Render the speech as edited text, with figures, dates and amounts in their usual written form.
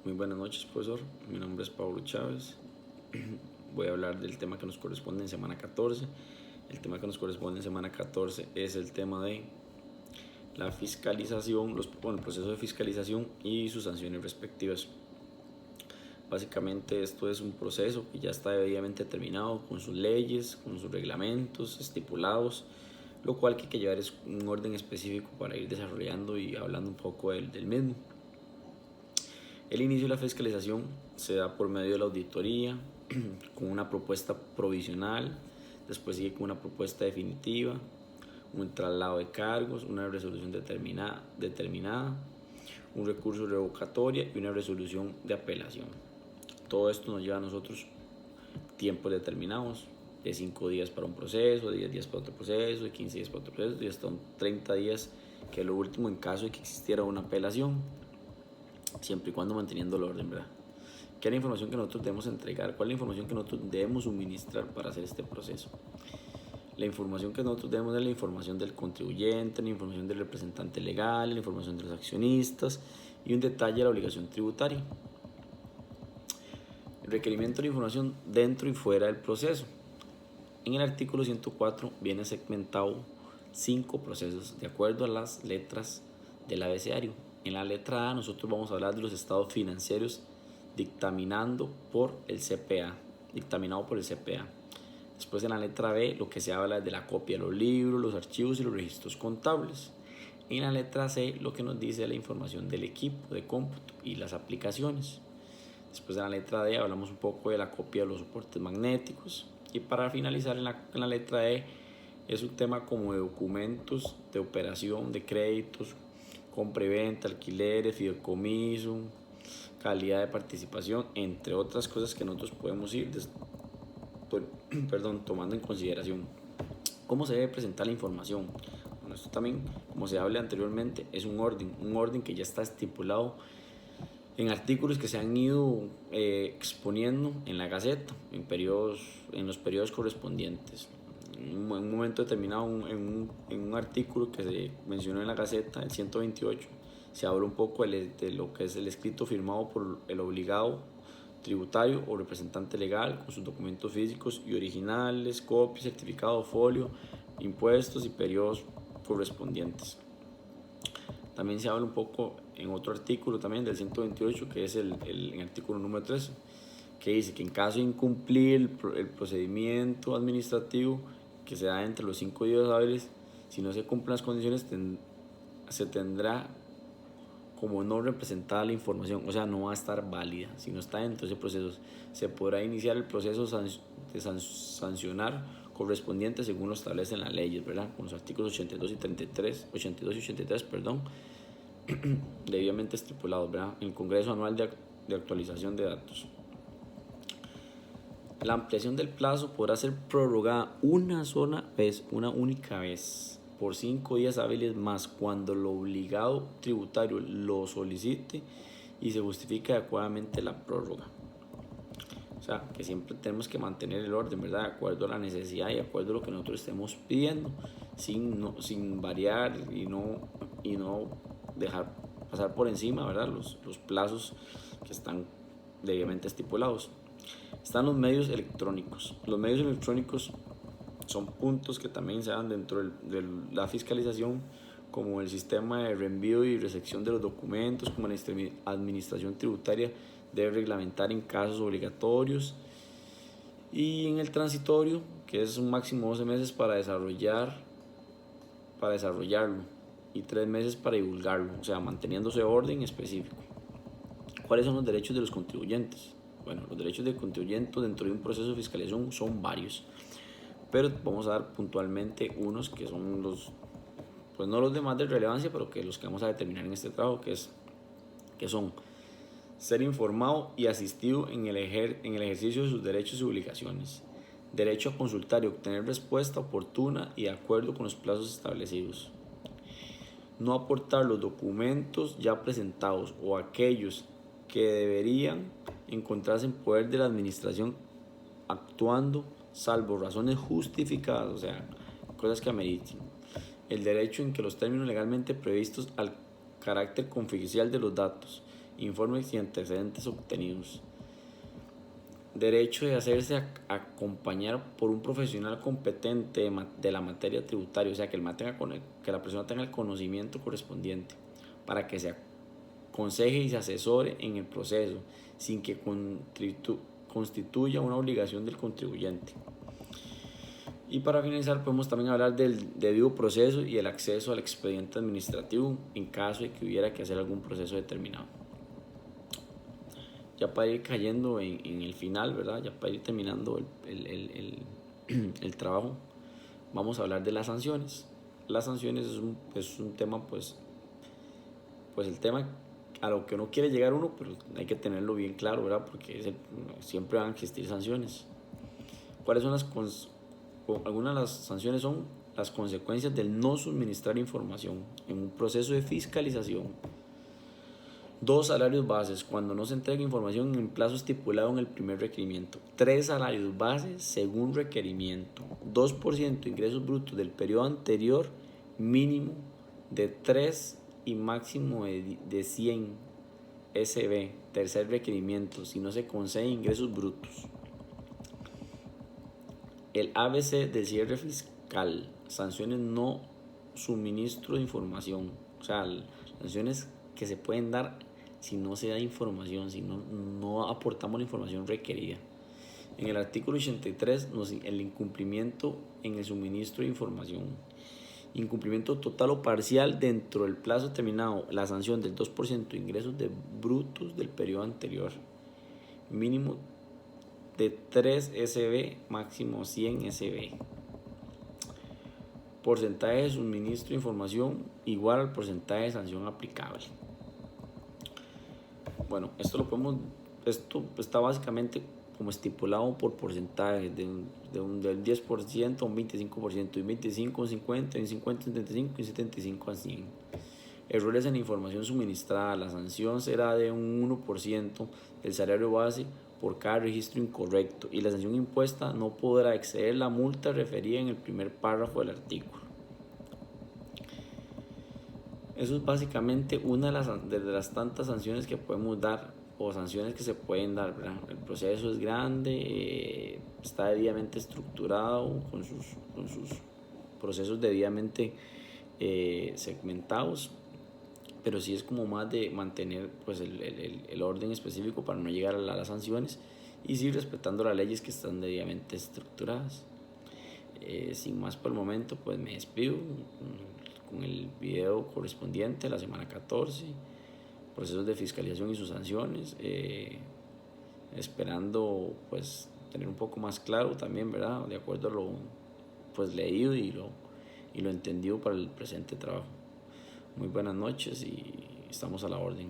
Muy buenas noches, profesor. Mi nombre es Pablo Chávez. Voy a hablar del tema que nos corresponde en semana 14. El tema que nos corresponde en semana 14 es el tema de la fiscalización, el proceso de fiscalización y sus sanciones respectivas. Básicamente esto es un proceso que ya está debidamente terminado con sus leyes, con sus reglamentos estipulados, lo cual que hay que llevar es un orden específico para ir desarrollando y hablando un poco del mismo. El inicio de la fiscalización se da por medio de la auditoría, con una propuesta provisional, después sigue con una propuesta definitiva, un traslado de cargos, una resolución determinada, un recurso revocatorio y una resolución de apelación. Todo esto nos lleva a nosotros tiempos determinados, de 5 días para un proceso, de 10 días para otro proceso, de 15 días para otro proceso, y hasta 30 días, que es lo último en caso de que existiera una apelación, siempre y cuando manteniendo el orden, ¿verdad? ¿Qué es la información que nosotros debemos entregar? ¿Cuál es la información que nosotros debemos suministrar para hacer este proceso? La información que nosotros debemos dar es la información del contribuyente, la información del representante legal, la información de los accionistas y un detalle de la obligación tributaria. El requerimiento de la información dentro y fuera del proceso. En el artículo 104 viene segmentado 5 procesos de acuerdo a las letras del abecedario. En la letra A nosotros vamos a hablar de los estados financieros dictaminado por el CPA. Después en la letra B lo que se habla es de la copia de los libros, los archivos y los registros contables. En la letra C lo que nos dice es la información del equipo de cómputo y las aplicaciones. Después en la letra D hablamos un poco de la copia de los soportes magnéticos. Y para finalizar en la letra E es un tema como de documentos de operación de créditos, compra y venta, alquileres, fideicomiso, calidad de participación, entre otras cosas que nosotros podemos ir tomando en consideración. ¿Cómo se debe presentar la información? Bueno, esto también, como se habló anteriormente, es un orden que ya está estipulado en artículos que se han ido exponiendo en la Gaceta, en los periodos correspondientes. En un momento determinado, en un artículo que se mencionó en la Gaceta, el 128, se habla un poco de lo que es el escrito firmado por el obligado tributario o representante legal con sus documentos físicos y originales, copias, certificado, folio, impuestos y periodos correspondientes. También se habla un poco en otro artículo también del 128, que es el artículo número 13, que dice que en caso de incumplir el procedimiento administrativo que se da entre los 5 días hábiles, si no se cumplen las condiciones, se tendrá como no representada la información, o sea, no va a estar válida. Si no está dentro de ese proceso, se podrá iniciar el proceso de sancionar correspondiente según lo establecen las leyes, ¿verdad? Con los artículos 82 y 83, debidamente estipulados, ¿verdad? En el Congreso Anual de Actualización de Datos. La ampliación del plazo podrá ser prorrogada una única vez, por 5 días hábiles más cuando el obligado tributario lo solicite y se justifique adecuadamente la prórroga. O sea, que siempre tenemos que mantener el orden, ¿verdad? De acuerdo a la necesidad y de acuerdo a lo que nosotros estemos pidiendo, sin variar y no dejar pasar por encima, ¿verdad? Los plazos que están debidamente estipulados. Están los medios electrónicos. Los medios electrónicos son puntos que también se dan dentro de la fiscalización, como el sistema de reenvío y recepción de los documentos, como la administración tributaria debe reglamentar en casos obligatorios, y en el transitorio, que es un máximo de 12 meses para desarrollarlo y 3 meses para divulgarlo, o sea, manteniéndose orden específico. ¿Cuáles son los derechos de los contribuyentes? Bueno, los derechos del contribuyente dentro de un proceso de fiscalización son varios, pero vamos a dar puntualmente unos que son pues no los de más de relevancia, pero que los que vamos a determinar en este trabajo, que son ser informado y asistido en el ejercicio de sus derechos y obligaciones, derecho a consultar y obtener respuesta oportuna y de acuerdo con los plazos establecidos, no aportar los documentos ya presentados o aquellos que deberían encontrarse en poder de la administración actuando salvo razones justificadas, o sea, cosas que ameriten, el derecho en que los términos legalmente previstos al carácter confidencial de los datos informes y antecedentes obtenidos. Derecho de hacerse acompañar por un profesional competente de la materia tributaria, o sea, que la persona tenga el conocimiento correspondiente para que se aconseje y se asesore en el proceso, sin que constituya una obligación del contribuyente. Y para finalizar, podemos también hablar del debido proceso y el acceso al expediente administrativo en caso de que hubiera que hacer algún proceso determinado. Ya para ir cayendo en el final, ¿verdad? Ya para ir terminando el trabajo, vamos a hablar de las sanciones. Las sanciones es un tema, pues el tema a lo que no quiere llegar uno, pero hay que tenerlo bien claro, ¿verdad? Porque siempre van a existir sanciones. ¿Cuáles son algunas de las sanciones? Son las consecuencias del no suministrar información en un proceso de fiscalización. 2 salarios bases cuando no se entrega información en el plazo estipulado en el primer requerimiento. 3 salarios bases según requerimiento. 2% ingresos brutos del periodo anterior, mínimo de 3 y máximo de 100 SB. Tercer requerimiento, si no se conceden ingresos brutos. El ABC del cierre fiscal. Sanciones no suministro de información. O sea, sanciones que se pueden dar si no se da información, si no aportamos la información requerida. En el artículo 83, el incumplimiento en el suministro de información. Incumplimiento total o parcial dentro del plazo determinado, la sanción del 2% de ingresos brutos del periodo anterior. Mínimo de 3 SB, máximo 100 SB. Porcentaje de suministro de información igual al porcentaje de sanción aplicable. Bueno, esto está básicamente como estipulado por porcentaje del 10% a un 25%, y 25 a un 50, y un 50 a un 75 y un 75 a 100. Errores en la información suministrada. La sanción será de un 1% del salario base por cada registro incorrecto, y la sanción impuesta no podrá exceder la multa referida en el primer párrafo del artículo. Eso es básicamente una de las tantas sanciones que podemos dar, o sanciones que se pueden dar, ¿verdad? El proceso es grande, está debidamente estructurado, con sus procesos debidamente segmentados, pero sí es como más de mantener, pues, el orden específico para no llegar a las sanciones, y sí respetando las leyes que están debidamente estructuradas. Sin más por el momento, pues me despido con el video correspondiente a la semana 14, procesos de fiscalización y sus sanciones, esperando, pues, tener un poco más claro también, ¿verdad?, de acuerdo a lo, pues, leído y lo entendido para el presente trabajo. Muy buenas noches y estamos a la orden.